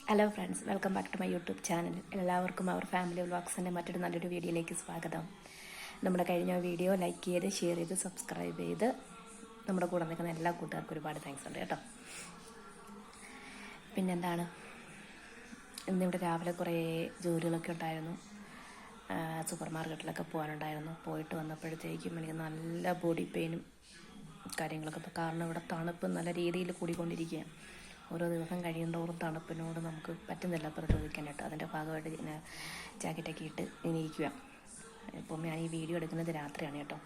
Hello friends, welcome back to my YouTube channel. എല്ലാവർക്കും അവർ family വ്ളോഗ്സിൻ്റെ മറ്റൊരു നല്ലൊരു വീഡിയോയിലേക്ക് സ്വാഗതം. നമ്മുടെ കഴിഞ്ഞ വീഡിയോ ലൈക്ക് ചെയ്ത് ഷെയർ ചെയ്ത് സബ്സ്ക്രൈബ് ചെയ്ത് നമ്മുടെ കൂടെ നിൽക്കുന്ന എല്ലാ കൂട്ടുകാർക്കും ഒരുപാട് താങ്ക്സ് ഉണ്ട് കേട്ടോ. പിന്നെന്താണ്, ഇന്നിവിടെ രാവിലെ കുറേ ജോലികളൊക്കെ ഉണ്ടായിരുന്നു. സൂപ്പർ മാർക്കറ്റിലൊക്കെ പോകാനുണ്ടായിരുന്നു. പോയിട്ട് വന്നപ്പോഴത്തേക്കും എനിക്ക് നല്ല ബോഡി പെയിനും കാര്യങ്ങളൊക്കെ, കാരണം ഇവിടെ തണുപ്പ് നല്ല രീതിയിൽ കൂടിക്കൊണ്ടിരിക്കുകയാണ്. ഓരോ ദിവസം കഴിയുന്നതോറും തണുപ്പിനോട് നമുക്ക് പറ്റുന്നില്ല പ്രതിരോധിക്കാനായിട്ട്. അതിൻ്റെ ഭാഗമായിട്ട് ഞാൻ ജാക്കറ്റൊക്കെ ഇട്ട് ഇങ്ങനെ ഇരിക്കുക. ഇപ്പം ഞാൻ ഈ വീഡിയോ എടുക്കുന്നത് രാത്രിയാണ് കേട്ടോ.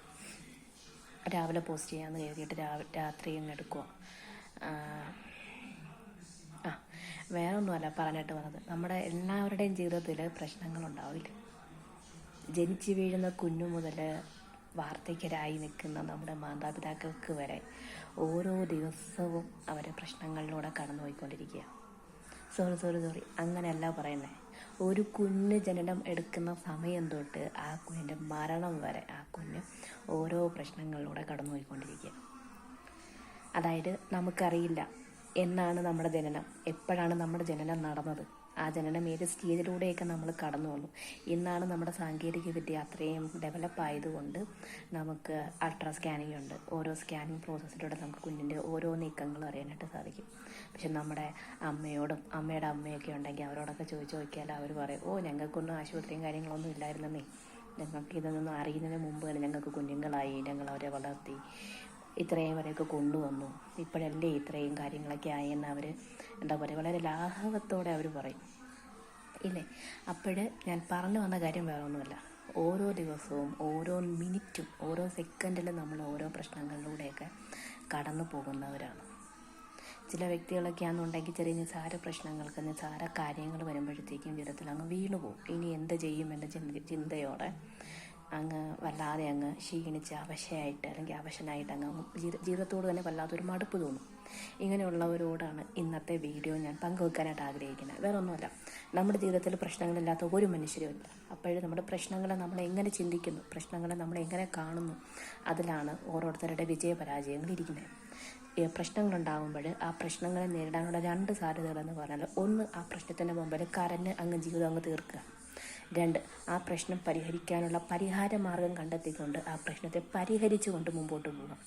രാവിലെ പോസ്റ്റ് ചെയ്യാമെന്ന് കരുതിയിട്ട് രാത്രി അങ്ങ് എടുക്കുക. വേറെ ഒന്നുമല്ല പറഞ്ഞിട്ട് വന്നത്, നമ്മുടെ എല്ലാവരുടെയും ജീവിതത്തിൽ പ്രശ്നങ്ങളുണ്ടാവില്ല. ജനിച്ചു വീഴുന്ന കുഞ്ഞു മുതൽ വാർദ്ധക്യരായി നിൽക്കുന്ന നമ്മുടെ മാതാപിതാക്കൾക്ക് വരെ ഓരോ ദിവസവും അവരെ പ്രശ്നങ്ങളിലൂടെ കടന്നു പോയിക്കൊണ്ടിരിക്കുക. സോറി അങ്ങനെയല്ല പറയുന്നത്. ഒരു കുഞ്ഞ് ജനനം എടുക്കുന്ന സമയം തൊട്ട് ആ കുഞ്ഞിൻ്റെ മരണം വരെ ആ കുഞ്ഞ് ഓരോ പ്രശ്നങ്ങളിലൂടെ കടന്നു പോയിക്കൊണ്ടിരിക്കുക. അതായത് നമുക്കറിയില്ല എന്നാണ് നമ്മുടെ ജനനം, എപ്പോഴാണ് നമ്മുടെ ജനനം നടന്നത്, ആ ജനനം ഏത് സ്റ്റേജിലൂടെയൊക്കെ നമ്മൾ കടന്നു വന്നു. ഇന്നാണ് നമ്മുടെ സാങ്കേതിക വിദ്യ അത്രയും ഡെവലപ്പ് ആയതുകൊണ്ട് നമുക്ക് അൾട്രാ സ്കാനിങ് ഉണ്ട്. ഓരോ സ്കാനിങ് പ്രോസസ്സിലൂടെ നമുക്ക് കുഞ്ഞിൻ്റെ ഓരോ നീക്കങ്ങളും അറിയാനായിട്ട് സാധിക്കും. പക്ഷെ നമ്മുടെ അമ്മയോടും അമ്മയുടെ അമ്മയൊക്കെ ഉണ്ടെങ്കിൽ അവരോടൊക്കെ ചോദിച്ചു നോക്കിയാൽ അവർ പറയും, ഞങ്ങൾക്കൊന്നും ആശുപത്രിയും കാര്യങ്ങളൊന്നും ഇല്ലായിരുന്നേ, ഞങ്ങൾക്ക് ഇതൊന്നും അറിയുന്നതിന് മുമ്പ് തന്നെ ഞങ്ങൾക്ക് കുഞ്ഞുങ്ങളായി, ഞങ്ങൾ അവരെ വളർത്തി ഇത്രയും വരെയൊക്കെ കൊണ്ടുവന്നു, ഇപ്പോഴല്ലേ ഇത്രയും കാര്യങ്ങളൊക്കെ ആയെന്ന് അവർ എന്താ പറയുക, വളരെ ലാഘവത്തോടെ അവർ പറയും ഇല്ലേ. അപ്പോൾ ഞാൻ പറഞ്ഞു വന്ന കാര്യം വേറെ ഒന്നുമല്ല, ഓരോ ദിവസവും ഓരോ മിനിറ്റും ഓരോ സെക്കൻഡിലും നമ്മൾ ഓരോ പ്രശ്നങ്ങളിലൂടെയൊക്കെ കടന്നു പോകുന്നവരാണ്. ചില വ്യക്തികളൊക്കെ ആണെന്നുണ്ടെങ്കിൽ ചെറിയ നിസാര പ്രശ്നങ്ങൾക്ക്, നിസാര കാര്യങ്ങൾ വരുമ്പോഴത്തേക്കും ജീവിതത്തിൽ അങ്ങ് വീണു പോകും. ഇനി എന്ത് ചെയ്യുമെന്ന ചിന്തയോടെ അങ്ങ് വല്ലാതെ അങ്ങ് ക്ഷീണിച്ച് അവശയായിട്ട് അല്ലെങ്കിൽ അവശനായിട്ട് അങ്ങ് ജീവിതത്തോട് തന്നെ വല്ലാത്തൊരു മടുപ്പ് തോന്നും. ഇങ്ങനെയുള്ളവരോടാണ് ഇന്നത്തെ വീഡിയോ ഞാൻ പങ്കുവെക്കാനായിട്ട് ആഗ്രഹിക്കുന്നത്. വേറെ ഒന്നുമല്ല, നമ്മുടെ ജീവിതത്തിൽ പ്രശ്നങ്ങളില്ലാത്ത ഒരു മനുഷ്യരും ഇല്ല. അപ്പോഴും നമ്മുടെ പ്രശ്നങ്ങളെ നമ്മൾ എങ്ങനെ ചിന്തിക്കുന്നു, പ്രശ്നങ്ങളെ നമ്മൾ എങ്ങനെ കാണുന്നു, അതിലാണ് ഓരോരുത്തരുടെ വിജയപരാജയങ്ങൾ ഇരിക്കുന്നത്. പ്രശ്നങ്ങളുണ്ടാകുമ്പോൾ ആ പ്രശ്നങ്ങളെ നേരിടാനുള്ള രണ്ട് സാധ്യതകളെന്ന് പറഞ്ഞാൽ, ഒന്ന് ആ പ്രശ്നത്തിൻ്റെ മുമ്പിൽ കരഞ്ഞ് അങ്ങ് ജീവിതം അങ്ങ് തീർക്കുക. രണ്ട്, ആ പ്രശ്നം പരിഹരിക്കാനുള്ള പരിഹാര മാർഗം കണ്ടെത്തിക്കൊണ്ട് ആ പ്രശ്നത്തെ പരിഹരിച്ചുകൊണ്ട് മുമ്പോട്ട് പോകാം.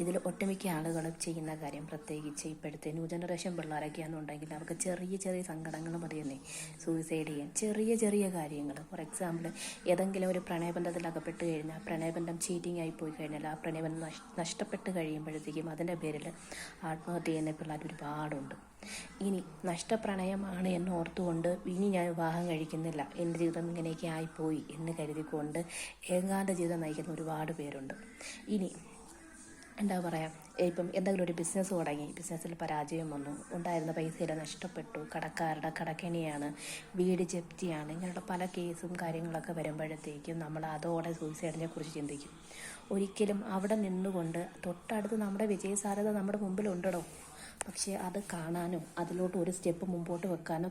ഇതിൽ ഒട്ടുമിക്ക ആളുകളും ചെയ്യുന്ന കാര്യം, പ്രത്യേകിച്ച് ഇപ്പോഴത്തെ ന്യൂ ജനറേഷൻ പിള്ളേരൊക്കെയാണെന്നുണ്ടെങ്കിൽ അവർക്ക് ചെറിയ ചെറിയ സങ്കടങ്ങൾ മതിയെന്നേ സൂയിസൈഡ് ചെയ്യാൻ. ചെറിയ ചെറിയ കാര്യങ്ങൾ, ഫോർ എക്സാമ്പിൾ ഏതെങ്കിലും ഒരു പ്രണയബന്ധത്തിൽ അകപ്പെട്ട് കഴിഞ്ഞാൽ, പ്രണയബന്ധം ചീറ്റിംഗ് ആയി പോയി കഴിഞ്ഞാൽ, ആ പ്രണയബന്ധം നഷ്ടപ്പെട്ട് കഴിയുമ്പോഴത്തേക്കും അതിൻ്റെ പേരിൽ ആത്മഹത്യ ചെയ്യുന്ന പിള്ളേർ ഒരുപാടുണ്ട്. ഇനി നഷ്ടപ്രണയമാണ് എന്ന് ഓർത്തുകൊണ്ട് ഇനി ഞാൻ വിവാഹം കഴിക്കുന്നില്ല, എൻ്റെ ജീവിതം ഇങ്ങനെയൊക്കെ ആയിപ്പോയി എന്ന് കരുതിക്കൊണ്ട് ഏകാന്ത ജീവിതം നയിക്കുന്ന ഒരുപാട് പേരുണ്ട്. ഇനി എന്താ പറയുക, ഇപ്പം എന്തെങ്കിലും ഒരു ബിസിനസ് തുടങ്ങി, ബിസിനസ്സിൽ പരാജയം വന്നു, ഉണ്ടായിരുന്ന പൈസയെല്ലാം നഷ്ടപ്പെട്ടു, കടക്കാരുടെ കടക്കെണിയാണ്, വീട് ജപ്തിയാണ്, ഇങ്ങനെയുള്ള പല കേസും കാര്യങ്ങളൊക്കെ വരുമ്പോഴത്തേക്കും നമ്മൾ അതോടെ സൂയിസൈഡിനെ കുറിച്ച് ചിന്തിക്കും. ഒരിക്കലും അവിടെ നിന്നുകൊണ്ട് തൊട്ടടുത്ത് നമ്മുടെ വിജയസാധ്യത നമ്മുടെ മുമ്പിലുണ്ടോ, പക്ഷേ അത് കാണാനോ അതിലോട്ട് ഒരു സ്റ്റെപ്പ് മുമ്പോട്ട് വെക്കാനോ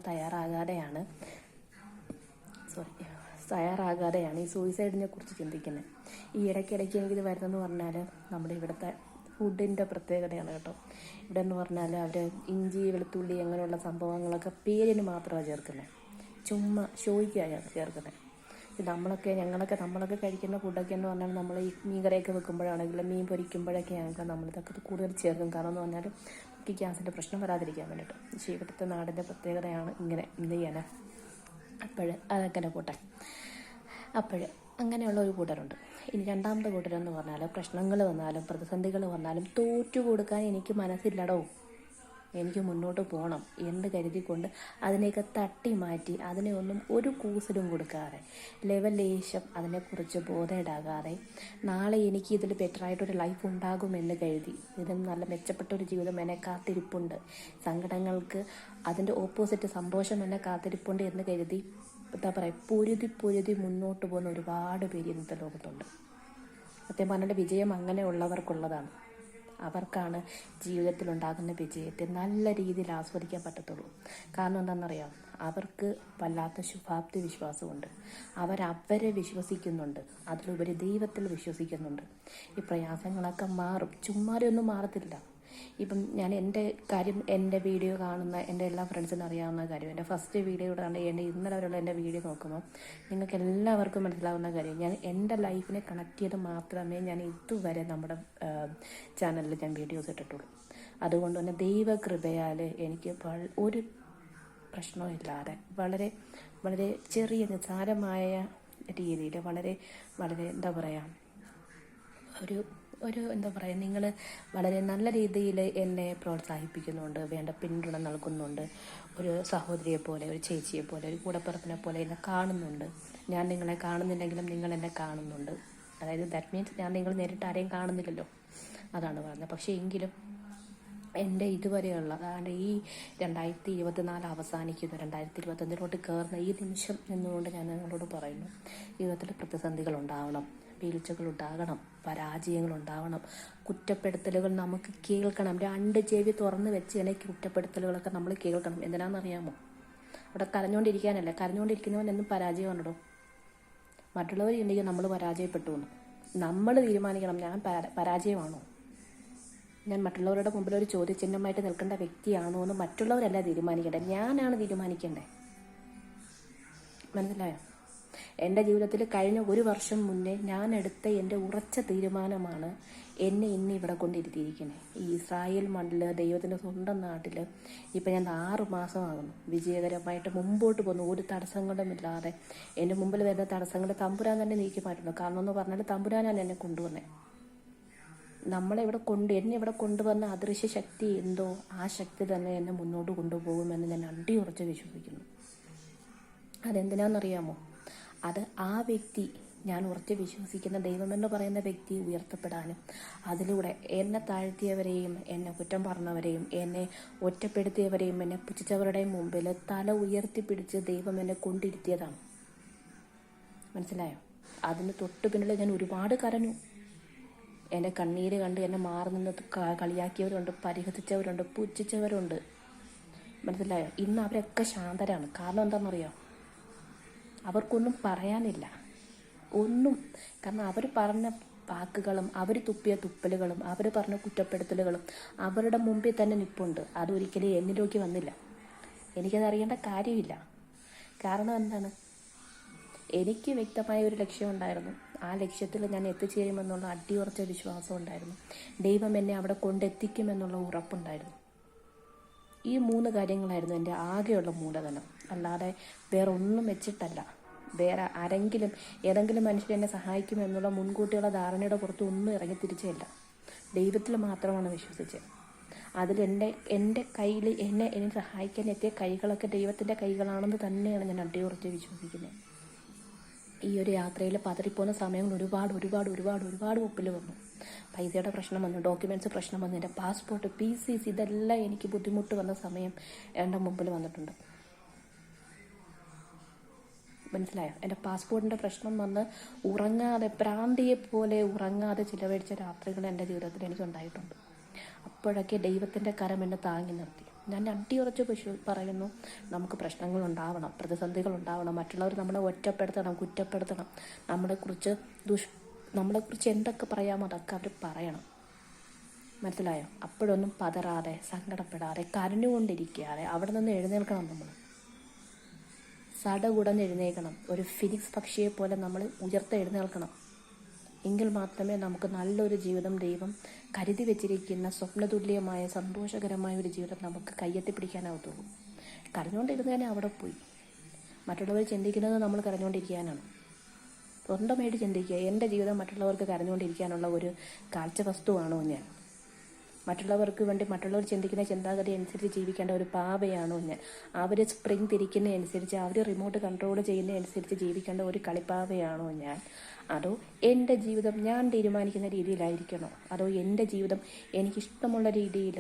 തയ്യാറാകാതെയാണ് ഈ സൂയിസൈഡിനെ കുറിച്ച് ചിന്തിക്കുന്നത്. ഈ ഇടയ്ക്കിടയ്ക്ക് എനിക്കിത് വരുന്നതെന്ന് പറഞ്ഞാൽ നമ്മുടെ ഇവിടുത്തെ ഫുഡിൻ്റെ പ്രത്യേകതയാണ് കേട്ടോ. ഇവിടെ എന്ന് പറഞ്ഞാൽ അവർ ഇഞ്ചി, വെളുത്തുള്ളി അങ്ങനെയുള്ള സംഭവങ്ങളൊക്കെ പേരിന് മാത്രമാണ് ചേർക്കുന്നത്, ചുമ്മാ ഷോയ്ക്കാണ് ചേർക്കുന്നത്. നമ്മളൊക്കെ കഴിക്കുന്ന ഫുഡൊക്കെ എന്ന് പറഞ്ഞാൽ നമ്മൾ ഈ മീൻ കറിയൊക്കെ വെക്കുമ്പോഴാണെങ്കിലും മീൻ പൊരിക്കുമ്പോഴൊക്കെ ആണെങ്കിൽ നമ്മളിതൊക്കെ കൂടുതൽ ചേർക്കും. കാരണം എന്ന് പറഞ്ഞാൽ നമുക്ക് ഗ്യാസിൻ്റെ പ്രശ്നം വരാതിരിക്കാൻ വേണ്ടിയിട്ട്. പക്ഷേ ഇവിടുത്തെ നാടിൻ്റെ പ്രത്യേകതയാണ് ഇങ്ങനെ, എന്ത് ചെയ്യാനാ. അതൊക്കെ പോട്ടെ. അങ്ങനെയുള്ള ഒരു കൂട്ടരുണ്ട്. ഇനി രണ്ടാമത്തെ കൂട്ടരെന്ന് പറഞ്ഞാൽ, പ്രശ്നങ്ങൾ വന്നാലും പ്രതിസന്ധികൾ വന്നാലും തോറ്റു കൊടുക്കാൻ എനിക്ക് മനസ്സില്ലടോ, എനിക്ക് മുന്നോട്ട് പോകണം എന്ന് കരുതിക്കൊണ്ട് അതിനെയൊക്കെ തട്ടി മാറ്റി അതിനെ ഒന്നും ഒരു കൂസലും കൊടുക്കാതെ, ലെവലേശം അതിനെക്കുറിച്ച് ബോധേടാകാതെ, നാളെ എനിക്ക് ഇതിൽ ബെറ്ററായിട്ടൊരു ലൈഫ് ഉണ്ടാകുമെന്ന് കരുതി, ഇതിന് നല്ല മെച്ചപ്പെട്ടൊരു ജീവിതം എന്നെ കാത്തിരിപ്പുണ്ട്, സങ്കടങ്ങൾക്ക് അതിൻ്റെ ഓപ്പോസിറ്റ് സന്തോഷം എന്നെ കാത്തിരിപ്പുണ്ട് എന്ന് കരുതി എന്താ പറയുക, പൊരുതി മുന്നോട്ട് പോകുന്ന ഒരുപാട് പേര് ഇന്നത്തെ ലോകത്തുണ്ട്. സത്യം പറഞ്ഞാൽ വിജയം അങ്ങനെയുള്ളവർക്കുള്ളതാണ്. അവർക്കാണ് ജീവിതത്തിലുണ്ടാകുന്ന വിജയത്തെ നല്ല രീതിയിൽ ആസ്വദിക്കാൻ പറ്റത്തുള്ളൂ. കാരണം എന്താണെന്നറിയാം, അവർക്ക് വല്ലാത്ത ശുഭാപ്തി വിശ്വാസമുണ്ട്, അവരെ വിശ്വസിക്കുന്നുണ്ട്, അതിലുപരി ദൈവത്തിൽ വിശ്വസിക്കുന്നുണ്ട്. ഈ പ്രയാസങ്ങളൊക്കെ മാറും, ചുമ്മാരെയൊന്നും മാറത്തില്ല. ഇപ്പം ഞാൻ എൻ്റെ കാര്യം, എൻ്റെ വീഡിയോ കാണുന്ന എൻ്റെ എല്ലാ ഫ്രണ്ട്സിനും അറിയാവുന്ന കാര്യം, എൻ്റെ ഫസ്റ്റ് വീഡിയോ കണ്ട് ഇന്നലെ വരെയുള്ള എൻ്റെ വീഡിയോ നോക്കുമ്പോൾ നിങ്ങൾക്ക് എല്ലാവർക്കും മനസ്സിലാവുന്ന കാര്യം, ഞാൻ എൻ്റെ ലൈഫിനെ കണക്ട് ചെയ്ത് മാത്രമേ ഞാൻ ഇതുവരെ നമ്മുടെ ചാനലിൽ ഞാൻ വീഡിയോസ് ഇട്ടിട്ടുള്ളൂ. അതുകൊണ്ട് തന്നെ ദൈവകൃപയാൽ എനിക്ക് ഒരു പ്രശ്നമില്ലാതെ വളരെ വളരെ ചെറിയ നിസ്സാരമായ രീതിയിൽ വളരെ വളരെ എന്താ പറയുക, ഒരു എന്താ പറയുക, നിങ്ങൾ വളരെ നല്ല രീതിയിൽ എന്നെ പ്രോത്സാഹിപ്പിക്കുന്നുണ്ട്, വേണ്ട പിന്തുണ നൽകുന്നുണ്ട്. ഒരു സഹോദരിയെ പോലെ, ഒരു ചേച്ചിയെ പോലെ, ഒരു കൂടപ്പിറപ്പിനെ പോലെ എന്നെ കാണുന്നുണ്ട്. ഞാൻ നിങ്ങളെ കാണുന്നില്ലെങ്കിലും നിങ്ങൾ എന്നെ കാണുന്നുണ്ട്. അതായത് ദാറ്റ് മീൻസ് ഞാൻ നിങ്ങൾ നേരിട്ട് ആരെയും കാണുന്നില്ലല്ലോ, അതാണ് പറഞ്ഞത്. പക്ഷേ എങ്കിലും എൻ്റെ ഇതുവരെയുള്ള, അതാണ്ട് ഈ 2024 അവസാനിക്കുന്ന 2025 കയറുന്ന ഈ നിമിഷം എന്നുകൊണ്ട് ഞാൻ നിങ്ങളോട് പറയുന്നു, ജീവിതത്തിൽ പ്രതിസന്ധികൾ ഉണ്ടാവണം, വീഴ്ചകളുണ്ടാകണം, പരാജയങ്ങളുണ്ടാവണം, കുറ്റപ്പെടുത്തലുകൾ നമുക്ക് കേൾക്കണം. 2 ചെവി തുറന്ന് വെച്ച് തന്നെ കുറ്റപ്പെടുത്തലുകളൊക്കെ നമ്മൾ കേൾക്കണം. എന്തിനാണെന്നറിയാമോ? അവിടെ കരഞ്ഞുകൊണ്ടിരിക്കാനല്ല. കരഞ്ഞുകൊണ്ടിരിക്കുന്നവൻ എന്നും പരാജയമാണല്ലോ. മറ്റുള്ളവർ ചിന്തിക്കും നമ്മൾ പരാജയപ്പെട്ടു എന്ന്. നമ്മൾ തീരുമാനിക്കണം, ഞാൻ പരാജയമാണോ, ഞാൻ മറ്റുള്ളവരുടെ മുമ്പിൽ ഒരു ചോദ്യചിഹ്നമായിട്ട് നിൽക്കേണ്ട വ്യക്തിയാണോ എന്ന് മറ്റുള്ളവരല്ല തീരുമാനിക്കേണ്ടത്, ഞാനാണ് തീരുമാനിക്കേണ്ടത്. മനസ്സിലായോ? എൻ്റെ ജീവിതത്തിൽ കഴിഞ്ഞ 1 വർഷം മുന്നേ ഞാൻ എടുത്ത എൻ്റെ ഉറച്ച തീരുമാനമാണ് എന്നെ ഇന്ന് ഇവിടെ കൊണ്ടിരുത്തിയിരിക്കുന്നത്. ഈ ഇസ്രായേൽ മണ്ണിൽ, ദൈവത്തിൻ്റെ സ്വന്തം നാട്ടിൽ ഇപ്പം ഞാൻ 6 മാസമാകുന്നു വിജയകരമായിട്ട് മുമ്പോട്ട് പോകുന്നു. ഒരു തടസ്സങ്ങളുമില്ലാതെ എൻ്റെ മുമ്പിൽ വരുന്ന തടസ്സങ്ങൾ തമ്പുരാൻ തന്നെ നീക്കി മാറ്റുന്നു. കാരണം എന്ന് പറഞ്ഞാൽ തമ്പുരാനാണ് എന്നെ കൊണ്ടുവന്നത്. എന്നെ ഇവിടെ കൊണ്ടുവന്ന അദൃശ്യ ശക്തി എന്തോ, ആ ശക്തി തന്നെ എന്നെ മുന്നോട്ട് കൊണ്ടുപോകുമെന്ന് ഞാൻ അടിയുറച്ച് വിശ്വസിക്കുന്നു. അതെന്തിനാണെന്നറിയാമോ? അത് ആ വ്യക്തി, ഞാൻ ഉറച്ച് വിശ്വസിക്കുന്ന ദൈവമെന്ന് പറയുന്ന വ്യക്തി ഉയർത്തപ്പെടാനും, അതിലൂടെ എന്നെ താഴ്ത്തിയവരെയും, എന്നെ കുറ്റം പറഞ്ഞവരെയും, എന്നെ ഒറ്റപ്പെടുത്തിയവരെയും, എന്നെ പുച്ഛിച്ചവരുടെയും മുമ്പിൽ തല ഉയർത്തിപ്പിടിച്ച് ദൈവം എന്നെ കൊണ്ടിരുത്തിയതാണ്. മനസ്സിലായോ? അതിന് തൊട്ട് പിന്നിൽ ഞാൻ ഒരുപാട് കരഞ്ഞു. എൻ്റെ കണ്ണീര് കണ്ട് എന്നെ മാറി നിന്ന് കളിയാക്കിയവരുണ്ട്, പരിഹസിച്ചവരുണ്ട്, പുച്ഛിച്ചവരുണ്ട്. മനസ്സിലായോ? ഇന്ന് അവരൊക്കെ ശാന്തരാണ്. കാരണം എന്താണെന്നറിയോ? അവർക്കൊന്നും പറയാനില്ല, ഒന്നും. കാരണം അവർ പറഞ്ഞ വാക്കുകളും, അവർ തുപ്പിയ തുപ്പലുകളും, അവർ പറഞ്ഞ കുറ്റപ്പെടുത്തലുകളും അവരുടെ മുമ്പിൽ തന്നെ നിൽപ്പുണ്ട്. അതൊരിക്കലും എന്നിലേക്ക് വന്നില്ല. എനിക്കത് അറിയേണ്ട കാര്യമില്ല. കാരണം എന്താണ്? എനിക്ക് വ്യക്തമായ ഒരു ലക്ഷ്യമുണ്ടായിരുന്നു. ആ ലക്ഷ്യത്തിൽ ഞാൻ എത്തിച്ചേരുമെന്നുള്ള അടിയുറച്ച വിശ്വാസം ഉണ്ടായിരുന്നു. ദൈവം എന്നെ അവിടെ കൊണ്ടെത്തിക്കുമെന്നുള്ള ഉറപ്പുണ്ടായിരുന്നു. ഈ 3 കാര്യങ്ങളായിരുന്നു എൻ്റെ ആകെയുള്ള മൂലധനം. അല്ലാതെ വേറെ ഒന്നും വെച്ചിട്ടല്ല. വേറെ ആരെങ്കിലും, ഏതെങ്കിലും മനുഷ്യർ എന്നെ സഹായിക്കുമെന്നുള്ള മുൻകൂട്ടിയുള്ള ധാരണയുടെ പുറത്ത് ഒന്നും ഇറങ്ങി തിരിച്ചില്ല. ദൈവത്തിൽ മാത്രമാണ് വിശ്വസിച്ചത്. അതിൽ എൻ്റെ കയ്യിൽ എന്നെ സഹായിക്കാൻ എത്തിയ കൈകളൊക്കെ ദൈവത്തിൻ്റെ കൈകളാണെന്ന് തന്നെയാണ് ഞാൻ അടിയുറച്ച് വിശ്വസിക്കുന്നത്. ഈ ഒരു യാത്രയിൽ പതറിപ്പോകുന്ന സമയങ്ങൾ ഒരുപാട് ഒപ്പിൽ വന്നു. പൈസയുടെ പ്രശ്നം വന്നു, ഡോക്യുമെൻറ്റ്സ് പ്രശ്നം വന്നു, എൻ്റെ പാസ്പോർട്ട്, PCC, ഇതെല്ലാം എനിക്ക് ബുദ്ധിമുട്ട് വന്ന സമയം എൻ്റെ മുമ്പിൽ വന്നിട്ടുണ്ട്. മനസ്സിലായോ? എൻ്റെ പാസ്പോർട്ടിൻ്റെ പ്രശ്നം വന്ന് ഉറങ്ങാതെ, പ്രാന്തിയെ പോലെ ഉറങ്ങാതെ ചിലവഴിച്ച രാത്രികൾ എൻ്റെ ജീവിതത്തിൽ എനിക്കുണ്ടായിട്ടുണ്ട്. അപ്പോഴൊക്കെ ദൈവത്തിൻ്റെ കരം എന്നെ താങ്ങി നിർത്തി. ഞാൻ അടിയുറച്ച് പറയുന്നു, നമുക്ക് പ്രശ്നങ്ങളുണ്ടാവണം, പ്രതിസന്ധികളുണ്ടാവണം, മറ്റുള്ളവർ നമ്മളെ ഒറ്റപ്പെടുത്തണം, കുറ്റപ്പെടുത്തണം, നമ്മളെക്കുറിച്ച് എന്തൊക്കെ പറയാമോ അതൊക്കെ അവർ പറയണം. മനസ്സിലായോ? അപ്പോഴൊന്നും പതറാതെ, സങ്കടപ്പെടാതെ, കരഞ്ഞുകൊണ്ടിരിക്കാതെ അവിടെ നിന്ന് എഴുന്നേൽക്കണം. നമ്മൾ സടകുടഞ്ഞ് എഴുന്നേൽക്കണം. ഒരു ഫിനിക്സ് പക്ഷിയെ പോലെ നമ്മൾ എഴുന്നേൽക്കണം. എങ്കിൽ മാത്രമേ നമുക്ക് നല്ലൊരു ജീവിതം, ദൈവം കരുതി വെച്ചിരിക്കുന്ന സ്വപ്നതുല്യമായ സന്തോഷകരമായ ഒരു ജീവിതം നമുക്ക് കയ്യെത്തിപ്പിടിക്കാനാവത്തുള്ളൂ. കരഞ്ഞുകൊണ്ടിരുന്നതിനെ അവിടെ പോയി. മറ്റുള്ളവർ ചിന്തിക്കുന്നത് നമ്മൾ കരഞ്ഞുകൊണ്ടിരിക്കാനാണ്. സ്വന്തമായിട്ട് ചിന്തിക്കുക, എൻ്റെ ജീവിതം മറ്റുള്ളവർക്ക് കരഞ്ഞുകൊണ്ടിരിക്കാനുള്ള ഒരു കാഴ്ച വസ്തുവാണോ ഞാൻ? മറ്റുള്ളവർക്ക് വേണ്ടി മറ്റുള്ളവർ ചിന്തിക്കുന്ന ചിന്താഗതി അനുസരിച്ച് ജീവിക്കേണ്ട ഒരു പാവയാണോ ഞാൻ? അവർ സ്പ്രിങ് തിരിക്കുന്നതനുസരിച്ച്, അവർ റിമോട്ട് കൺട്രോൾ ചെയ്യുന്നതനുസരിച്ച് ജീവിക്കേണ്ട ഒരു കളിപ്പാവയാണോ ഞാൻ? അതോ എൻ്റെ ജീവിതം ഞാൻ തീരുമാനിക്കുന്ന രീതിയിലായിരിക്കണോ? അതോ എൻ്റെ ജീവിതം എനിക്കിഷ്ടമുള്ള രീതിയിൽ,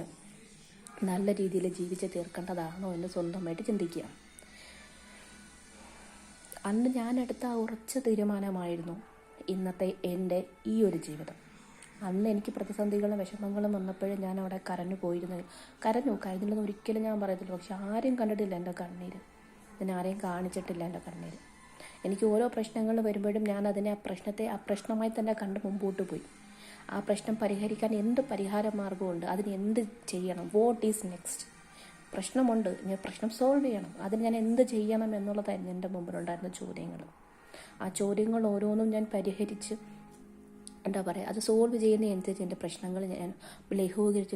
നല്ല രീതിയിൽ ജീവിച്ച് തീർക്കേണ്ടതാണോ എന്ന് സ്വന്തമായിട്ട് ചിന്തിക്കുക. അന്ന് ഞാൻ എടുത്ത ഉറച്ച തീരുമാനമായിരുന്നു ഇന്നത്തെ എൻ്റെ ഈ ഒരു ജീവിതം. അന്ന് എനിക്ക് പ്രതിസന്ധികളും വിഷമങ്ങളും വന്നപ്പോഴും ഞാൻ അവിടെ കരഞ്ഞില്ലെന്ന് ഒരിക്കലും ഞാൻ പറയത്തില്ല. പക്ഷെ ആരും കണ്ടിട്ടില്ല എൻ്റെ കണ്ണീര്. ഞാൻ ആരെയും കാണിച്ചിട്ടില്ല എൻ്റെ കണ്ണീര്. എനിക്ക് ഓരോ പ്രശ്നങ്ങൾ വരുമ്പോഴും ഞാൻ അതിനെ ആ പ്രശ്നമായി തന്നെ കണ്ട് മുമ്പോട്ട് പോയി. ആ പ്രശ്നം പരിഹരിക്കാൻ എന്ത് പരിഹാര മാർഗമുണ്ട്, അതിന് എന്ത് ചെയ്യണം, വാട്ട് ഈസ് നെക്സ്റ്റ്. പ്രശ്നമുണ്ട്, ഞാൻ പ്രശ്നം സോൾവ് ചെയ്യണം, അതിന് ഞാൻ എന്ത് ചെയ്യണം എന്നുള്ളതായിരുന്നു എൻ്റെ മുമ്പിലുണ്ടായിരുന്ന ചോദ്യങ്ങൾ. ആ ചോദ്യങ്ങൾ ഓരോന്നും ഞാൻ പരിഹരിച്ച് എന്താ പറയുക, അത് സോൾവ് ചെയ്യുന്നതനുസരിച്ച് എൻ്റെ പ്രശ്നങ്ങൾ ഞാൻ ലഘൂകരിച്ച്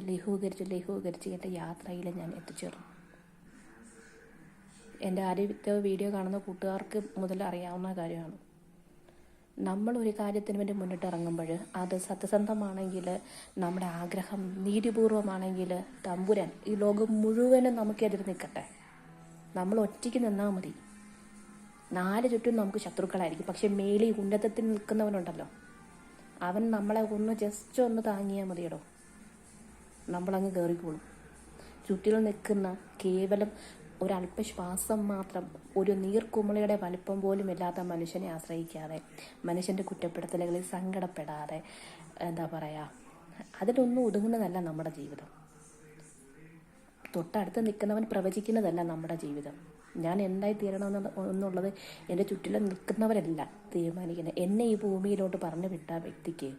എൻ്റെ യാത്രയിൽ ഞാൻ എത്തിച്ചേർന്നു. എൻ്റെ ആദ്യത്തെ വീഡിയോ കാണുന്ന കൂട്ടുകാർക്ക് മുതൽ അറിയാവുന്ന കാര്യമാണ്. നമ്മളൊരു കാര്യത്തിന് വേണ്ടി മുന്നിട്ട് ഇറങ്ങുമ്പോൾ അത് സത്യസന്ധമാണെങ്കിൽ, നമ്മുടെ ആഗ്രഹം നീതിപൂർവമാണെങ്കിൽ, തമ്പുരാൻ ഈ ലോകം മുഴുവനും നമുക്കെതിരെ നിൽക്കട്ടെ, നമ്മൾ ഒറ്റയ്ക്ക് നിന്നാൽ മതി. 4 ചുറ്റും നമുക്ക് ശത്രുക്കളായിരിക്കും, പക്ഷെ മേലി ഉന്നതത്തിൽ നിൽക്കുന്നവനുണ്ടല്ലോ, അവൻ നമ്മളെ ജസ്റ്റ് ഒന്ന് താങ്ങിയാൽ മതിയടോ, നമ്മളങ്ങ് കയറിക്കോളും. ചുറ്റിലും നിൽക്കുന്ന കേവലം ഒരല്പശ്വാസം മാത്രം, ഒരു നീർക്കുമിളയുടെ വലിപ്പം പോലും ഇല്ലാത്ത മനുഷ്യനെ ആശ്രയിക്കാതെ, മനുഷ്യൻ്റെ കുറ്റപ്പെടുത്തലുകളിൽ സങ്കടപ്പെടാതെ, എന്താ പറയുക, അതിലൊന്നും ഒതുങ്ങുന്നതല്ല നമ്മുടെ ജീവിതം. തൊട്ടടുത്ത് നിൽക്കുന്നവൻ പ്രവചിക്കുന്നതല്ല നമ്മുടെ ജീവിതം. ഞാൻ എന്തായി തീരണമെന്നുള്ളത് എൻ്റെ ചുറ്റിലും നിൽക്കുന്നവരല്ല തീരുമാനിക്കുന്നത്. എന്നെ ഈ ഭൂമിയിലോട്ട് പറഞ്ഞു വിട്ട വ്യക്തിക്ക്,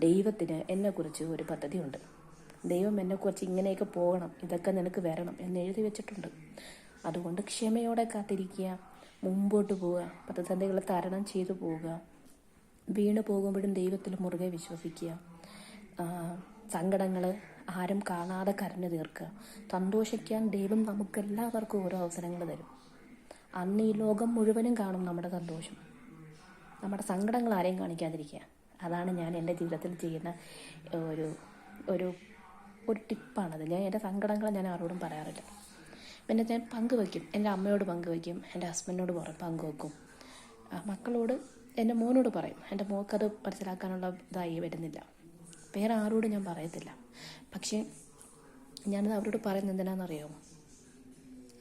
ദൈവത്തിന് എന്നെക്കുറിച്ച് ഒരു പദ്ധതിയുണ്ട്. ദൈവം എന്നെക്കുറിച്ച് ഇങ്ങനെയൊക്കെ പോകണം, ഇതൊക്കെ നിനക്ക് വരണം എന്ന് എഴുതി വെച്ചിട്ടുണ്ട്. അതുകൊണ്ട് ക്ഷമയോടെ കാത്തിരിക്കുക, മുമ്പോട്ട് പോവുക, പ്രതിസന്ധികൾ തരണം ചെയ്തു പോവുക. വീണ് പോകുമ്പോഴും ദൈവത്തിൽ മുറുകെ വിശ്വസിക്കുക. സങ്കടങ്ങൾ ആരും കാണാതെ കരഞ്ഞു തീർക്കുക. സന്തോഷിക്കാൻ ദൈവം നമുക്കെല്ലാവർക്കും ഓരോ അവസരങ്ങൾ തരും. അന്ന് ഈ ലോകം മുഴുവനും കാണും നമ്മുടെ സന്തോഷം. നമ്മുടെ സങ്കടങ്ങൾ ആരെയും കാണിക്കാതിരിക്കുക. അതാണ് ഞാൻ എൻ്റെ ജീവിതത്തിൽ ചെയ്യുന്ന ഒരു ഒരു ഒരു ടിപ്പാണത്. ഞാൻ എൻ്റെ സങ്കടങ്ങൾ ഞാൻ ആരോടും പറയാറില്ല. പിന്നെ ഞാൻ പങ്കുവയ്ക്കും, എൻ്റെ അമ്മയോട് പങ്കുവയ്ക്കും, എൻ്റെ ഹസ്ബൻഡിനോട് പങ്കുവയ്ക്കും, മക്കളോട്, എൻ്റെ മോനോട് പറയും. എൻ്റെ മോക്കത് മനസ്സിലാക്കാനുള്ള ഇതായി വരുന്നില്ല. വേറെ ആരോടും ഞാൻ പറയത്തില്ല. പക്ഷേ ഞാനത് അവരോട് പറയുന്നത് എന്തിനാണെന്നറിയാമോ?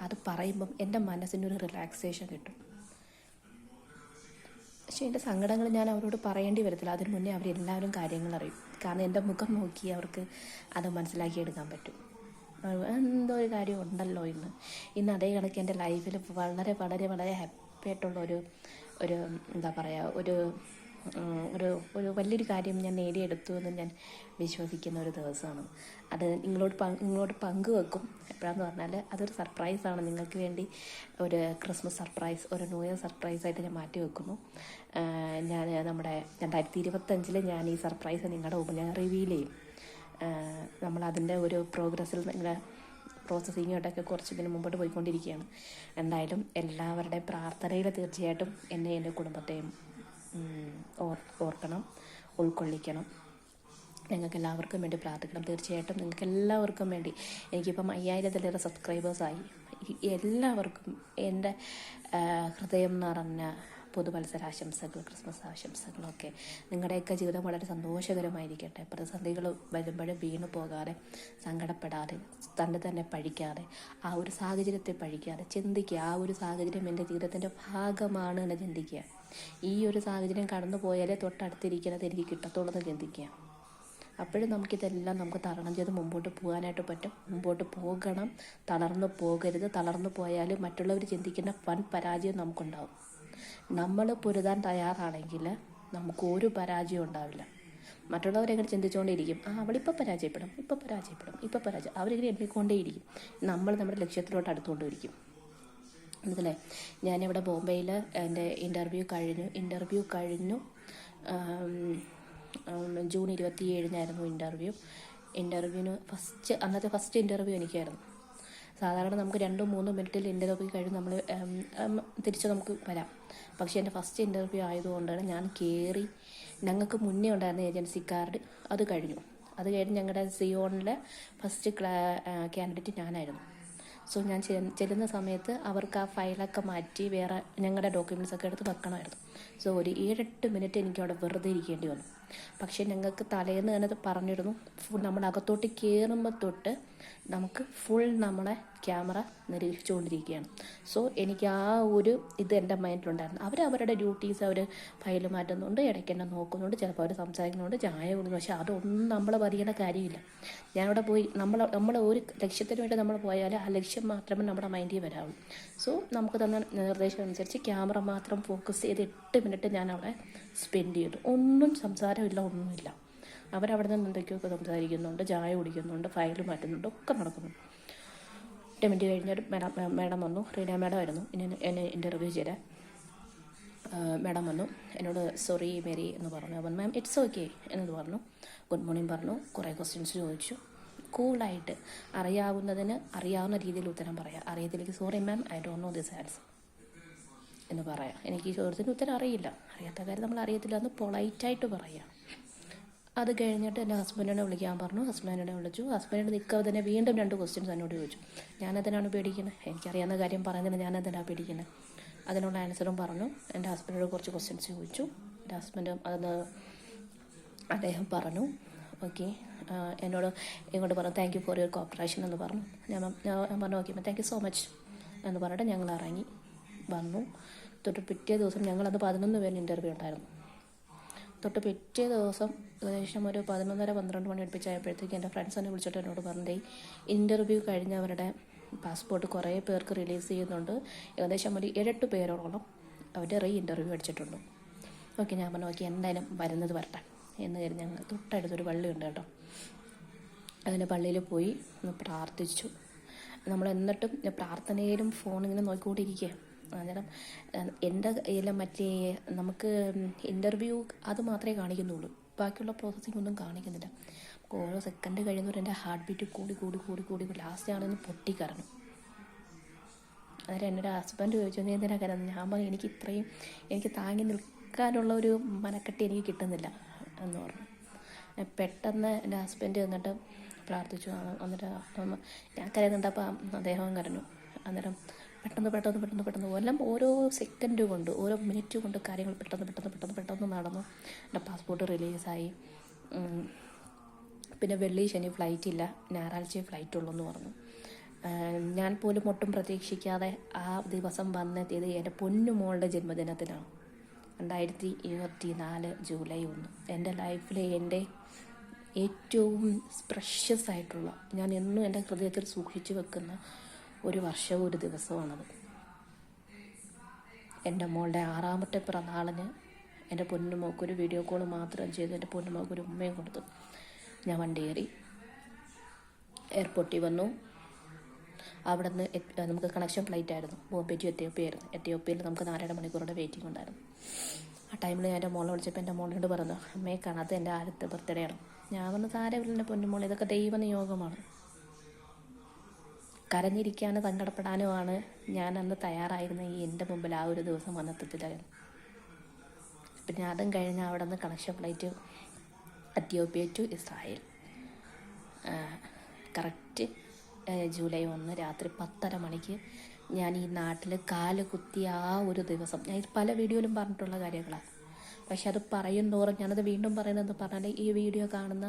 അത് പറയുമ്പം എൻ്റെ മനസ്സിനൊരു റിലാക്സേഷൻ കിട്ടും. പക്ഷേ എൻ്റെ സങ്കടങ്ങൾ ഞാൻ അവരോട് പറയേണ്ടി വരത്തില്ല. അതിന് മുന്നേ അവരെല്ലാവരും കാര്യങ്ങൾ അറിയും. കാരണം എൻ്റെ മുഖം നോക്കി അവർക്ക് അത് മനസ്സിലാക്കിയെടുക്കാൻ പറ്റും. എന്തോ ഒരു കാര്യം ഉണ്ടല്ലോ ഇന്ന് അതേ കണക്ക് എൻ്റെ ലൈഫിൽ വളരെ വളരെ വളരെ ഹാപ്പി ആയിട്ടുള്ള ഒരു എന്താ പറയുക, ഒരു വലിയൊരു കാര്യം ഞാൻ നേടിയെടുത്തു എന്ന് ഞാൻ വിശ്വസിക്കുന്ന ഒരു ദിവസമാണ്. അത് നിങ്ങളോട് പങ്കുവെക്കും. എപ്പോഴാന്ന് പറഞ്ഞാൽ അതൊരു സർപ്രൈസാണ്. നിങ്ങൾക്ക് വേണ്ടി ഒരു ക്രിസ്മസ് സർപ്രൈസ്, ഒരു ന്യൂ ഇയർ സർപ്രൈസായിട്ട് ഞാൻ മാറ്റി വെക്കുന്നു. ഞാൻ നമ്മുടെ 2025 ഞാൻ ഈ സർപ്രൈസ് നിങ്ങളുടെ മുമ്പ് ഞാൻ റിവീൽ ചെയ്യും. നമ്മളതിൻ്റെ ഒരു പ്രോഗ്രസ്സിൽ നിങ്ങളുടെ പ്രോസസ്സിങ്ങോട്ടൊക്കെ കുറച്ച് ഇതിന് മുമ്പോട്ട് പോയിക്കൊണ്ടിരിക്കുകയാണ്. എന്തായാലും എല്ലാവരുടെയും പ്രാർത്ഥനയിൽ തീർച്ചയായിട്ടും എന്നെ, എൻ്റെ കുടുംബത്തെയും ഓർക്കണം, ഉൾക്കൊള്ളിക്കണം. ഞങ്ങൾക്ക് എല്ലാവർക്കും വേണ്ടി പ്രാർത്ഥിക്കണം. തീർച്ചയായിട്ടും നിങ്ങൾക്ക് എല്ലാവർക്കും വേണ്ടി, എനിക്കിപ്പം 5000-ലേറെ സബ്സ്ക്രൈബേഴ്സായി. എല്ലാവർക്കും എൻ്റെ ഹൃദയം നിറഞ്ഞ പുതുവത്സരാശംസകൾ, ക്രിസ്മസ് ആശംസകളൊക്കെ. നിങ്ങളുടെയൊക്കെ ജീവിതം വളരെ സന്തോഷകരമായിരിക്കട്ടെ. പ്രതിസന്ധികൾ വരുമ്പോഴും വീണു പോകാതെ, സങ്കടപ്പെടാതെ, തന്നെ പഴിക്കാതെ, ആ ഒരു സാഹചര്യത്തെ പഴിക്കാതെ ചിന്തിക്കുക. ആ ഒരു സാഹചര്യം എൻ്റെ ജീവിതത്തിൻ്റെ ഭാഗമാണ് എന്ന് ചിന്തിക്കുക. ഈ ഒരു സാഹചര്യം കടന്നു പോയാലേ തൊട്ടടുത്തിരിക്കുന്നത് എനിക്ക് കിട്ടത്തുള്ളൂ എന്ന് ചിന്തിക്കുക. അപ്പോഴും നമുക്ക് തരണം ചെയ്ത് മുമ്പോട്ട് പോകാനായിട്ട് പറ്റും. മുമ്പോട്ട് പോകണം, തളർന്നു പോകരുത്. തളർന്നു പോയാൽ മറ്റുള്ളവർ ചിന്തിക്കുന്ന വൻ പരാജയം നമുക്കുണ്ടാവും. നമ്മൾ പൊരുതാൻ തയ്യാറാണെങ്കിൽ നമുക്ക് ഒരു പരാജയം ഉണ്ടാവില്ല. മറ്റുള്ളവരെങ്ങനെ ചിന്തിച്ചുകൊണ്ടേയിരിക്കും, അവളിപ്പോൾ പരാജയപ്പെടും, അവരിങ്ങനെ എണ്ണിക്കൊണ്ടേയിരിക്കും. നമ്മൾ നമ്മുടെ ലക്ഷ്യത്തിലോട്ട് അടുത്തുകൊണ്ടിരിക്കും. മനസ്സിലായി? ഞാനിവിടെ ബോംബെയിൽ എൻ്റെ ഇൻ്റർവ്യൂ കഴിഞ്ഞു. ജൂൺ 27-നായിരുന്നു ഇൻ്റർവ്യൂവിന് അന്നത്തെ ഫസ്റ്റ് ഇൻ്റർവ്യൂ എനിക്കായിരുന്നു. സാധാരണ നമുക്ക് 2-3 മിനിറ്റിൽ ഇൻ്റർവ്യൂ കഴിഞ്ഞ് നമ്മൾ തിരിച്ച് നമുക്ക് വരാം. പക്ഷേ എൻ്റെ ഫസ്റ്റ് ഇൻ്റർവ്യൂ ആയതുകൊണ്ടാണ് ഞാൻ കയറി. ഞങ്ങൾക്ക് മുന്നേ ഉണ്ടായിരുന്ന ഏജൻസിക്കാരുടെ അത് കഴിഞ്ഞു. ഞങ്ങളുടെ സിയോണിലെ ഫസ്റ്റ് കാൻഡിഡേറ്റ് ഞാനായിരുന്നു. സോ ഞാൻ ചെല്ലുന്ന സമയത്ത് അവർക്ക് ആ ഫയലൊക്കെ മാറ്റി വേറെ ഞങ്ങളുടെ ഡോക്യുമെൻറ്റ്സൊക്കെ എടുത്ത് വെക്കണമായിരുന്നു. സോ ഒരു 7-8 മിനിറ്റ് എനിക്ക് അവിടെ വെറുതെ ഇരിക്കേണ്ടി വന്നു. പക്ഷേ ഞങ്ങൾക്ക് തലേന്ന് തന്നെ പറഞ്ഞിരുന്നു, നമ്മൾ അകത്തോട്ട് കയറുമ്പോൾ തൊട്ട് നമുക്ക് ഫുൾ നമ്മളെ ക്യാമറ നിരീക്ഷിച്ചുകൊണ്ടിരിക്കുകയാണ്. സോ എനിക്ക് ആ ഒരു ഇത് എൻ്റെ മൈൻഡിലുണ്ടായിരുന്നു. അവരുടെ ഡ്യൂട്ടീസ് അവർ ഫയൽ മാറ്റുന്നുണ്ട്, ഇടയ്ക്ക് എന്നെ നോക്കുന്നുണ്ട്, ചിലപ്പോൾ അവർ സംസാരിക്കുന്നുണ്ട്, ചായ കൊടുക്കുന്നു. പക്ഷേ അതൊന്നും നമ്മളെ അറിയേണ്ട കാര്യമില്ല. ഞാനവിടെ പോയി നമ്മൾ ഒരു ലക്ഷ്യത്തിന് വേണ്ടി നമ്മൾ പോയാൽ ആ ലക്ഷ്യം മാത്രമേ നമ്മുടെ മൈൻഡിൽ വരാവുള്ളൂ. സോ നമുക്ക് തന്ന നിർദ്ദേശം അനുസരിച്ച് ക്യാമറ മാത്രം ഫോക്കസ് ചെയ്ത് 8 മിനിറ്റ് ഞാൻ അവിടെ സ്പെൻഡ് ചെയ്തു. ഒന്നും സംസാരമില്ല, ഒന്നുമില്ല. അവരവിടെ നിന്ന് എന്തൊക്കെയൊക്കെ സംസാരിക്കുന്നുണ്ട്, ചായ കുടിക്കുന്നുണ്ട്, ഫയൽ മാറ്റുന്നുണ്ട്, ഒക്കെ നടക്കുന്നുണ്ട്. 10 മിനിറ്റ് കഴിഞ്ഞിട്ട് മാഡം വന്നു. റീന മാഡം ആയിരുന്നു എന്നെ ഇൻ്റർവ്യൂ ചെയ്തത്. മാഡം വന്നു, എന്നോട് സോറി മേരി എന്ന് പറഞ്ഞു. അപ്പം മാം ഇറ്റ്സ് ഓക്കെ എന്ന് പറഞ്ഞു. ഗുഡ് മോർണിംഗ് പറഞ്ഞു. കുറേ ക്വസ്റ്റ്യൻസ് ചോദിച്ചു. കൂളായിട്ട് അറിയാവുന്ന രീതിയിൽ ഉത്തരം പറയാം. അറിയത്തില്ലെങ്കിൽ sorry ma'am I don't know this answer എന്ന് പറയാം. എനിക്ക് ഈ ചോദ്യത്തിന് ഉത്തരം അറിയില്ല, അറിയാത്ത കാര്യം നമ്മൾ അറിയത്തില്ല എന്ന് പൊളൈറ്റായിട്ട് പറയാം. അത് കഴിഞ്ഞിട്ട് എൻ്റെ ഹസ്ബൻഡിനെ വിളിക്കാൻ പറഞ്ഞു. ഹസ്ബൻഡിനെ വിളിച്ചു. ഹസ്ബൻഡിന് നിൽക്കാതെ തന്നെ വീണ്ടും 2 ക്വസ്റ്റ്യൻസ് എന്നോട് ചോദിച്ചു. ഞാനതിനാണ് പേടിക്കുന്നത്. എനിക്കറിയാവുന്ന കാര്യം പറയുന്നതിന് ഞാനതിനാണ് പേടിക്കുന്നത്. അതിനുള്ള ആൻസറും പറഞ്ഞു. എൻ്റെ ഹസ്ബൻഡിനോട് കുറച്ച് ക്വസ്റ്റ്യൻസ് ചോദിച്ചു. എൻ്റെ ഹസ്ബൻഡും അദ്ദേഹം പറഞ്ഞു ഓക്കെ. എന്നോട് ഇങ്ങോട്ട് പറഞ്ഞു thank you for your corporation എന്ന് പറഞ്ഞു. ഞാൻ പറഞ്ഞു okay thank you so much എന്ന് പറഞ്ഞിട്ട് ഞങ്ങൾ ഇറങ്ങി വന്നു. തൊട്ട് പിറ്റേ ദിവസം ഞങ്ങളത് 11 പേര് ഇൻ്റർവ്യൂ ഉണ്ടായിരുന്നു. തൊട്ട് പിറ്റേ ദിവസം ഏകദേശം ഒരു 11:30-12 മണി അടുപ്പിച്ചായപ്പോഴത്തേക്ക് എൻ്റെ ഫ്രണ്ട്സ് എന്നെ വിളിച്ചിട്ട് എന്നോട് പറഞ്ഞേ ഇൻ്റർവ്യൂ കഴിഞ്ഞവരുടെ പാസ്പോർട്ട് കുറേ പേർക്ക് റിലീസ് ചെയ്യുന്നുണ്ട്. ഏകദേശം ഒരു 7-8 പേരോളം അവർ ഇൻ്റർവ്യൂ അടിച്ചിട്ടുണ്ട്. ഓക്കെ ഞാൻ പറഞ്ഞു ഓക്കെ എന്തായാലും വരുന്നത് വരട്ടെ എന്ന് കരുതി ഞങ്ങൾ തൊട്ടടുത്തൊരു പള്ളിയുണ്ട് കേട്ടോ. അതിൻ്റെ പള്ളിയിൽ പോയി ഒന്ന് പ്രാർത്ഥിച്ചു. നമ്മൾ എന്നിട്ടും പ്രാർത്ഥനയിലും ഫോണിങ്ങനെ നോക്കിക്കൊണ്ടിരിക്കുക. അന്നേരം എൻ്റെ കയ്യിലും മറ്റേ നമുക്ക് ഇൻ്റർവ്യൂ അത് മാത്രമേ കാണിക്കുന്നുള്ളൂ, ബാക്കിയുള്ള പ്രോസസ്സിംഗ് ഒന്നും കാണിക്കുന്നില്ല. ഓരോ സെക്കൻഡ് കഴിയുന്നവർ എൻ്റെ ഹാർട്ട് ബീറ്റ് കൂടി ലാസ്റ്റ് ആണെന്ന് പൊട്ടിക്കറങ്ങും. അന്നേരം എൻ്റെ ഹസ്ബൻഡ് ചോദിച്ചു നീ എന്തിനാ കരുതുന്നത്? ഞാൻ പറഞ്ഞു എനിക്ക് താങ്ങി നിൽക്കാനുള്ള ഒരു മനക്കെട്ടി എനിക്ക് കിട്ടുന്നില്ല എന്ന് പറഞ്ഞു. പെട്ടെന്ന് എൻ്റെ ഹസ്ബൻഡ് എന്നിട്ട് പ്രാർത്ഥിച്ചു. എന്നിട്ട് ഞാൻ കരയുന്നുണ്ട്, അപ്പം അദ്ദേഹം കരഞ്ഞു. അന്നേരം പെട്ടെന്ന് എല്ലാം ഓരോ സെക്കൻഡ് കൊണ്ട് ഓരോ മിനിറ്റ് കൊണ്ട് കാര്യങ്ങൾ പെട്ടെന്ന് നടന്നു. എൻ്റെ പാസ്പോർട്ട് റിലീസായി. പിന്നെ വെള്ളി ശനി ഫ്ലൈറ്റ് ഇല്ല, ഞായറാഴ്ച ഫ്ലൈറ്റ് ഉള്ളൂ എന്ന് പറഞ്ഞു. ഞാൻ പോലും ഒട്ടും പ്രതീക്ഷിക്കാതെ ആ ദിവസം വന്നെത്തിയത് എൻ്റെ പൊന്നുമോളുടെ ജന്മദിനത്തിലാണ്. 2024 ജൂലൈ 1. എൻ്റെ ലൈഫിലെ എൻ്റെ ഏറ്റവും പ്രഷ്യസ് ആയിട്ടുള്ള, ഞാൻ എന്നും എൻ്റെ ഹൃദയത്തിൽ സൂക്ഷിച്ചു വെക്കുന്ന ഒരു വർഷവും ഒരു ദിവസമാണത്. എൻ്റെ മോളുടെ 6ാമത്തെ പിറന്നാളിന് എൻ്റെ പൊന്നുമോക്കൊരു വീഡിയോ കോൾ മാത്രം ചെയ്ത് എൻ്റെ പൊന്നുമോക്കൊരു ഉമ്മയും കൊടുത്തു. ഞാൻ വണ്ടി കയറി എയർപോർട്ടിൽ വന്നു. അവിടെ നിന്ന് നമുക്ക് കണക്ഷൻ ഫ്ലൈറ്റ് ആയിരുന്നു, ബോംബെ ടു എത്യോപ്യയായിരുന്നു. എത്യോപ്യയിൽ നമുക്ക് 4.5 മണിക്കൂറുടെ വെയിറ്റിംഗ് ഉണ്ടായിരുന്നു. ആ ടൈമിൽ ഞാൻ എൻ്റെ മോളെ വിളിച്ചപ്പോൾ എൻ്റെ മോളിനോട് പറഞ്ഞു അമ്മയെ കാണാത്ത എൻ്റെ ആദ്യത്തെ ബർത്ത്ഡേ ആണ്. ഞാൻ പറഞ്ഞു സാരമില്ല എൻ്റെ പൊന്നുമോൾ, ഇതൊക്കെ ദൈവനിയോഗമാണ്. കരഞ്ഞിരിക്കാനും സങ്കടപ്പെടാനുമാണ് ഞാൻ അന്ന് തയ്യാറായിരുന്ന എൻ്റെ മുമ്പിൽ ആ ഒരു ദിവസം വന്നെത്തത്തില്ലായിരുന്നു. പിന്നെ അതും കഴിഞ്ഞ് അവിടെ നിന്ന് connection flight Ethiopia to Israel. Correct July 1 രാത്രി 10:30 മണിക്ക് ഞാൻ ഈ നാട്ടിൽ കാല് കുത്തിയ ആ ഒരു ദിവസം, ഞാൻ പല വീഡിയോയിലും പറഞ്ഞിട്ടുള്ള കാര്യങ്ങളാണ്. പക്ഷെ അത് പറയും തോറും ഞാനത് വീണ്ടും പറയുന്നതെന്ന് പറഞ്ഞാൽ ഈ വീഡിയോ കാണുന്ന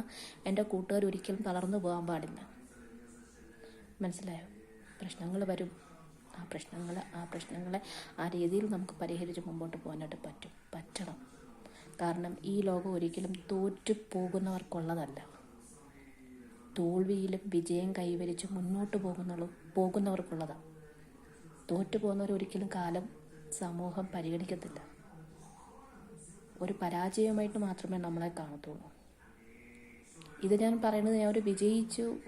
എൻ്റെ കൂട്ടുകാർ ഒരിക്കലും തളർന്നു പോകാൻ പാടില്ല. മനസ്സിലായോ? പ്രശ്നങ്ങൾ വരും. ആ പ്രശ്നങ്ങളെ ആ രീതിയിൽ നമുക്ക് പരിഹരിച്ച് മുമ്പോട്ട് പോകാനായിട്ട് പറ്റണം. കാരണം ഈ ലോകം ഒരിക്കലും തോറ്റു പോകുന്നവർക്കുള്ളതല്ല. തോൽവിയിലും വിജയം കൈവരിച്ച് മുന്നോട്ട് പോകുന്നവർക്കുള്ളതാണ്. തോറ്റു പോകുന്നവർ ഒരിക്കലും കാലം സമൂഹം പരിഗണിക്കത്തില്ല. ഒരു പരാജയമായിട്ട് മാത്രമേ നമ്മളെ കാണത്തുള്ളൂ. ഇത് ഞാൻ പറയുന്നത് ഞാൻ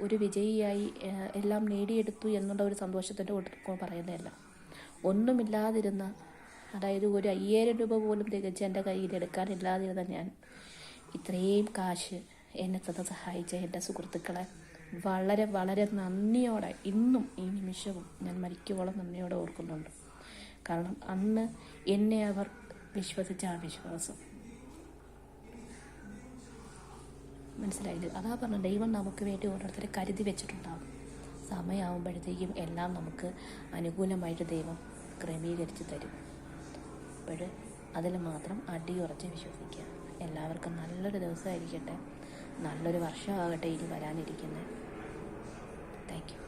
ഒരു വിജയിയായി എല്ലാം നേടിയെടുത്തു എന്നുള്ള ഒരു സന്തോഷത്തിൻ്റെ പറയുന്നതല്ല. ഒന്നുമില്ലാതിരുന്ന, അതായത് ഒരു 5000 രൂപ പോലും തികച്ച് എൻ്റെ കയ്യിൽ എടുക്കാനില്ലാതിരുന്ന ഞാൻ ഇത്രയും കാശ് എന്നെ സഹായിച്ച എൻ്റെ സുഹൃത്തുക്കളെ വളരെ വളരെ നന്ദിയോടെ ഇന്നും ഈ നിമിഷവും ഞാൻ മരിക്കുവോളം നന്ദിയോടെ ഓർക്കുന്നുണ്ട്. കാരണം അന്ന് എന്നെ അവർ വിശ്വസിച്ച ആ വിശ്വാസം, മനസ്സിലായില്ല? അതാ പറഞ്ഞ ദൈവം നമുക്ക് വേണ്ടി ഓരോരുത്തരെ കരുതി വെച്ചിട്ടുണ്ടാകും. സമയമാകുമ്പോഴത്തേക്കും എല്ലാം നമുക്ക് അനുകൂലമായിട്ട് ദൈവം ക്രമീകരിച്ച് തരും. അപ്പോൾ അതിൽ മാത്രം അടിയുറച്ച് വിശ്വസിക്കുക. എല്ലാവർക്കും നല്ലൊരു ദിവസമായിരിക്കട്ടെ, നല്ലൊരു വർഷമാകട്ടെ ഇനി വരാനിരിക്കുന്നത്. Thank you.